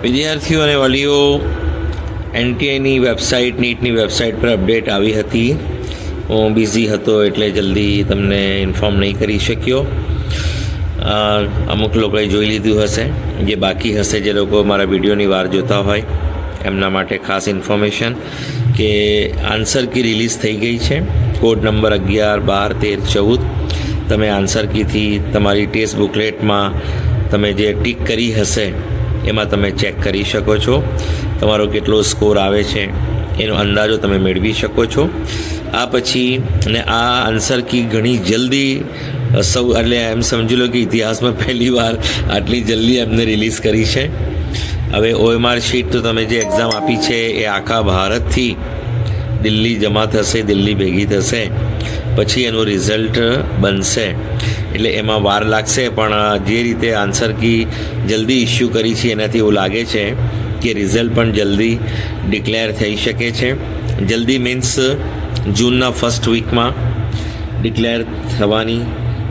વિદ્યાર્થીઓ અને વાલીઓ, એનટીએની વેબસાઇટ, નીટની વેબસાઇટ પર અપડેટ આવી હતી. હું બિઝી હતો એટલે જલ્દી તમને ઇન્ફોર્મ નહીં કરી શક્યો. અમુક લોકોએ જોઈ લીધું હશે. જે બાકી હશે, જે લોકો મારા વિડીયોની વાર જોતા હોય, એમના માટે ખાસ ઇન્ફોર્મેશન કે આન્સર કી રિલીઝ થઈ ગઈ છે. Code number 11, 12, 13, 14. તમે આન્સર કીથી તમારી ટેસ્ટ બુકલેટમાં તમે જે ટીક કરી હશે એમાં તમે ચેક કરી શકો છો. તમારો કેટલો સ્કોર આવે છે એનો અંદાજો તમે મેળવી શકો છો. આ પછી અને આ આન્સર કી ઘણી જલ્દી એટલે એમ સમજી લો કે ઇતિહાસમાં પહેલી વાર આટલી જલ્દી એમને રિલીઝ કરી છે. હવે OMR શીટ તો તમે જે એક્ઝામ આપી છે એ આખા ભારતથી દિલ્હી જમા થશે, દિલ્હી ભેગી થશે, પછી એનું રિઝલ્ટ બનશે. એટલે એમાં વાર લાગશે, પણ જે રીતે આન્સર કી જલ્દી ઇસ્યુ કરી છે એનાથી એવું લાગે છે કે રિઝલ્ટ પણ જલ્દી ડિક્લેર થઈ શકે છે. જલ્દી મીન્સ જૂનના ફર્સ્ટ વીકમાં ડિક્લેર થવાની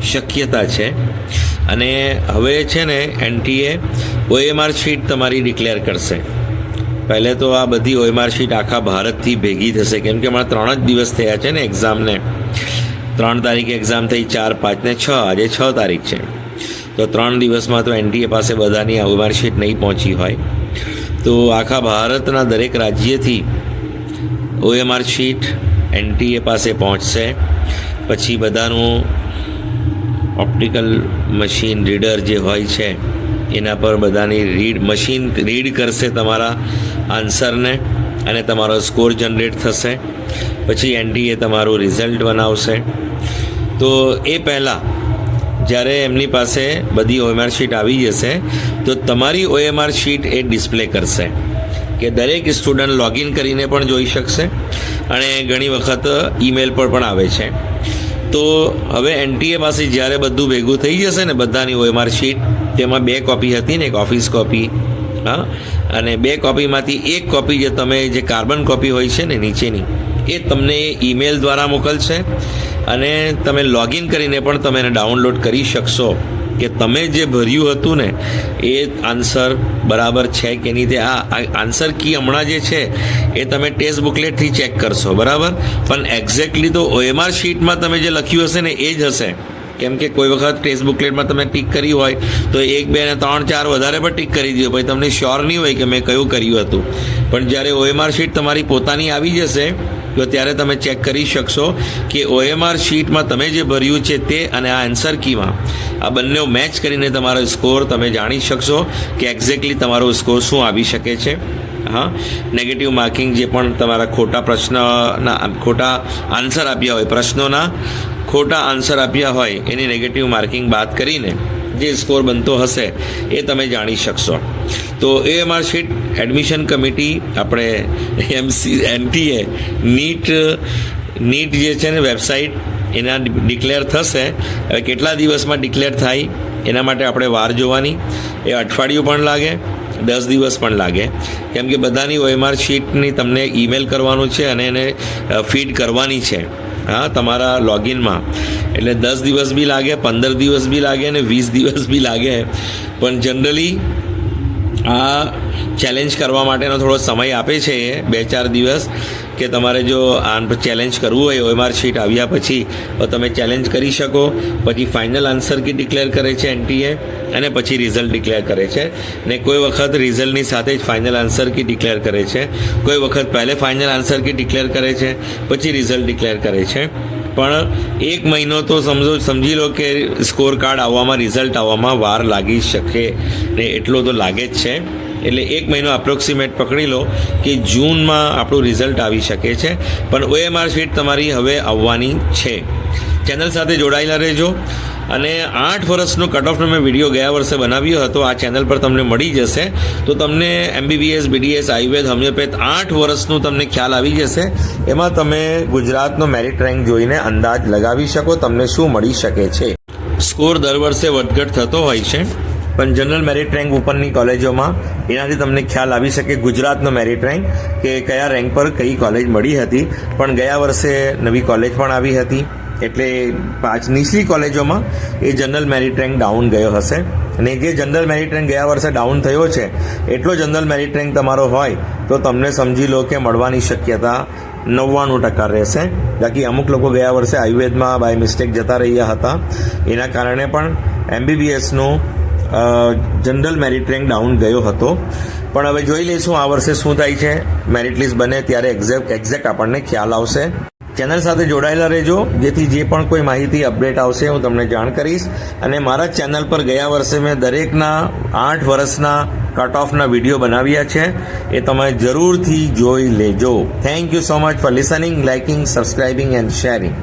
શક્યતા છે. અને હવે છે ને NTA OMR શીટ તમારી ડિક્લેર કરશે. પહેલે તો આ બધી OMR શીટ આખા ભારતથી ભેગી થશે, કેમ કે હમણાં 3 જ દિવસ થયા છે ને એક્ઝામને. 3 તારીખે એક્ઝામ થઈ, 4, 5 ને 6, આજે 6 તારીખ છે. તો 3 દિવસમાં તો NTA પાસે બધાની OMR શીટ નહીં પહોંચી હોય. તો આખા ભારતના દરેક રાજ્યથી OMR શીટ NTA પાસે પહોંચશે. પછી બધાનું ઓપ્ટિકલ મશીન રીડર જે હોય છે એના પર બધાની મશીન રીડ કરશે તમારા આન્સરને અને તમારો સ્કોર જનરેટ થશે. પછી NTA તમારું રિઝલ્ટ બનાવશે. તો એ પહેલાં જ્યારે એમની પાસે બધી OMR શીટ આવી જશે તો તમારી OMR શીટ એ ડિસ્પ્લે કરશે કે દરેક સ્ટુડન્ટ લોગિન કરીને પણ જોઈ શકશે અને ઘણી વખત ઈમેલ પર પણ આવે છે. તો હવે NTA પાસે જ્યારે બધું ભેગું થઈ જશે ને બધાની OMR શીટ, તેમાં 2 કોપી હતી ને, એક ઓફિસ કોપી, હા, અને 2 કોપીમાંથી એક કોપી જે તમે જે કાર્બન કોપી હોય છે ને નીચેની, એ તમને ઈમેલ દ્વારા મોકલશે અને તમે લોગિન કરીને પણ તમે એને ડાઉનલોડ કરી શકશો કે તમે જે ભર્યું હતું ને એ આન્સર બરાબર છે કે નહીં. તે આ આન્સર કી હમણાં જે છે એ તમે ટેસ્ટ બુકલેટથી ચેક કરશો, બરાબર, પણ એક્ઝેક્ટલી તો OMR શીટમાં તમે જે લખ્યું હશે ને એ જ હશે. કેમ કે કોઈ વખત ટેસ્ટ બુકલેટમાં તમે ટીક કરી હોય તો 1, 2 ને 3, 4 વધારે પણ ટીક કરી દો, પછી તમને શ્યોર નહીં હોય કે મેં કયું કર્યું હતું. પણ જ્યારે OMR શીટ તમારી પોતાની આવી જશે તો ત્યારે તમે ચેક કરી શકશો કે OMR શીટમાં તમે જે ભર્યું છે તે અને આ આન્સર કીમાં આ બંને મેચ કરીને તમારો સ્કોર તમે જાણી શકશો કે એક્ઝેક્ટલી તમારો સ્કોર શું આવી શકે છે. હા, નેગેટિવ માર્કિંગ જે પણ તમારા ખોટા પ્રશ્નના ખોટા આન્સર આપ્યા હોય, પ્રશ્નોના ખોટા આન્સર આપ્યા હોય એની નેગેટિવ માર્કિંગ બાદ કરીને જે સ્કોર બનતો હશે એ તમે જાણી શકશો. તો OMR શીટ એડમિશન કમિટી આપણે NTA નીટ જે છે ને વેબસાઇટ એના ડિક્લેર થશે. હવે કેટલા દિવસમાં ડિક્લેર થાય એના માટે આપણે વાર જોવાની. એ અઠવાડિયું પણ લાગે, 10 દિવસ પણ લાગે, કેમ કે બધાની OMR શીટની તમને ઈમેલ કરવાનું છે અને એને ફીડ કરવાની છે, હા, તમારા લોગિનમાં. એટલે 10 દિવસ બી લાગે, 15 દિવસ બી લાગે અને 20 દિવસ બી લાગે. પણ જનરલી આ ચેલેન્જ કરવા માટેનો થોડો સમય આપે છે એ 2-4 દિવસ કે તમારે જો આ ચેલેન્જ કરવું હોય OMR શીટ આવ્યા પછી તો તમે ચેલેન્જ કરી શકો. પછી ફાઇનલ આન્સર કી ડિક્લેર કરે છે NTA અને પછી રિઝલ્ટ ડિક્લેર કરે છે. ને કોઈ વખત રિઝલ્ટની સાથે જ ફાઇનલ આન્સર કી ડિક્લેર કરે છે, કોઈ વખત પહેલે ફાઇનલ આન્સર કી ડિક્લેર કરે છે પછી રિઝલ્ટ ડિક્લેર કરે છે. પણ 1 મહિનો તો સમજી લો કે સ્કોર કાર્ડ આવવામાં, રિઝલ્ટ આવવામાં વાર લાગી શકે ને એટલો તો લાગે જ છે. એટલે 1 મહિનો અપ્રોક્સિમેટ પકડી લો કે જૂનમાં આપણું રિઝલ્ટ આવી શકે છે. પણ OMR શીટ તમારી હવે આવવાની છે. ચેનલ સાથે જોડાયેલા રહેજો. અને 8 વર્ષનો કટ ઓફનો મેં વિડીયો ગયા વર્ષે બનાવ્યો હતો, આ ચેનલ પર તમને મળી જશે. તો તમને MBBS, BDS, આયુર્વેદ, હોમિયોપેથ 8 વર્ષનું તમને ખ્યાલ આવી જશે. એમાં તમે ગુજરાતનો મેરિટ રેન્ક જોઈને અંદાજ લગાવી શકો તમને શું મળી શકે છે. સ્કોર દર વર્ષે વધઘટ થતો હોય છે, પણ જનરલ મેરિટ રેન્ક ઉપરની કોલેજોમાં એનાથી તમને ખ્યાલ આવી શકે ગુજરાતનો મેરિટ રેન્ક કે કયા રેન્ક પર કઈ કોલેજ મળી હતી. પણ ગયા વર્ષે નવી કોલેજ પણ આવી હતી એટલે 5 નીચલી કોલેજોમાં એ જનરલ મેરિટ રેન્ક ડાઉન ગયો હશે. અને જે જનરલ મેરિટ રેન્ક ગયા વર્ષે ડાઉન થયો છે એટલો જનરલ મેરિટ રેન્ક તમારો હોય તો તમને સમજી લો કે મળવાની શક્યતા 99% રહેશે. બાકી અમુક લોકો ગયા વર્ષે આયુર્વેદમાં બાય મિસ્ટેક જતા રહ્યા હતા, એના કારણે પણ MBBSનું જનરલ મેરિટ રેન્ક ડાઉન ગયો હતો. પણ હવે જોઈ લઈશું આ વર્ષે શું થાય છે. મેરિટ લિસ્ટ બને ત્યારે એક્ઝેક્ટ આપણને ખ્યાલ આવશે. ચેનલ સાથે જોડાયેલા રહેજો, જેથી જે પણ કોઈ માહિતી અપડેટ આવશે હું તમને જાણ કરીશ. અને મારા ચેનલ પર ગયા વર્ષે મેં દરેકના 8 વર્ષના કટ ઓફના વિડીયો બનાવ્યા છે, એ તમે જરૂરથી જોઈ લેજો. Thank you so much for listening, liking, subscribing and sharing.